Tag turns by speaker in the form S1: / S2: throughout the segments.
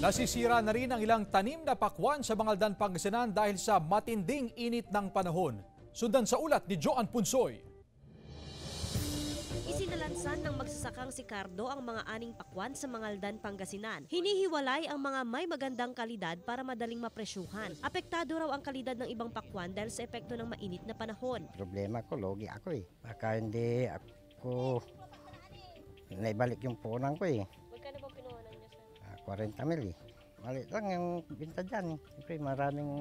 S1: Nasisira na rin ang ilang tanim na pakwan sa Bangaldan, Pangasinan dahil sa matinding init ng panahon. Sundan sa ulat ni Joan Punsoy.
S2: Isinalansan ng magsasakang si Cardo ang mga aning pakwan sa Bangaldan, Pangasinan. Hinihiwalay ang mga may magandang kalidad para madaling mapresyuhan. Apektado raw ang kalidad ng ibang pakwan dahil sa epekto ng mainit na panahon.
S3: Problema ko, logi ako eh. Baka hindi ako naibalik yung punan ko eh.
S2: Magkano ba pinuhanan niyo, sir?
S3: 40 mil eh. Mali lang yung binta dyan. Siyempre maraming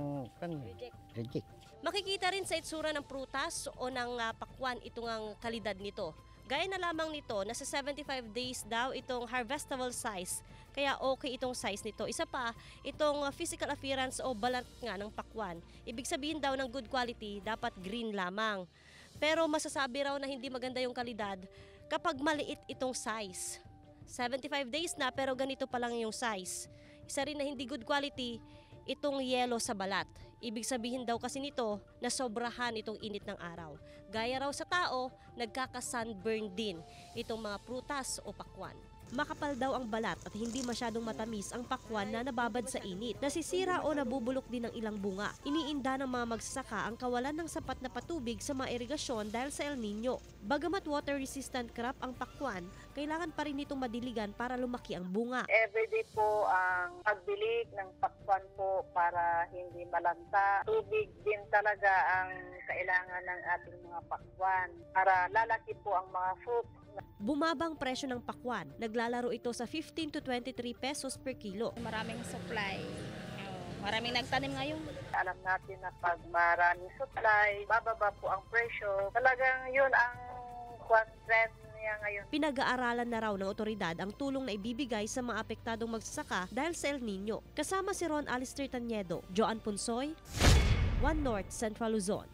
S3: reject.
S2: Makikita rin sa itsura ng prutas o ng pakwan itong ang kalidad nito. Gaya na lamang nito, nasa 75 days daw itong harvestable size. Kaya okay itong size nito. Isa pa, itong physical appearance o balat nga ng pakwan. Ibig sabihin daw ng good quality, dapat green lamang. Pero masasabi raw na hindi maganda yung kalidad kapag maliit itong size. 75 days na pero ganito pa lang yung size. Isa rin na hindi good quality, itong yellow sa balat. Ibig sabihin daw kasi nito na sobrahan itong init ng araw. Gaya raw sa tao, nagkaka-sunburn din itong mga prutas o pakwan. Makapal daw ang balat at hindi masyadong matamis ang pakwan na nababad sa init. Nasisira o nabubulok din ang ilang bunga. Iniinda ng mga magsasaka ang kawalan ng sapat na patubig sa mga irigasyon dahil sa El Nino. Bagamat water-resistant crop ang pakwan, kailangan pa rin itong madiligan para lumaki ang bunga.
S4: Everyday po ang pagbilik ng pakwan po para hindi malanta. Tubig din talaga ang kailangan ng ating mga pakwan para lalaki po ang mga fruits.
S2: Bumabang presyo ng pakwan. Naglalaro ito sa 15 to 23 pesos per kilo.
S5: Maraming supply. Maraming nagtanim ngayon.
S4: Alam natin na pag maraming supply, bababa po ang presyo. Talagang yun ang trend niya ngayon.
S2: Pinag-aaralan na raw ng otoridad ang tulong na ibibigay sa mga apektadong magsasaka dahil sa El Nino. Kasama si Ron Alistair Taniedo, Joan Punsoy, One North, Central Luzon.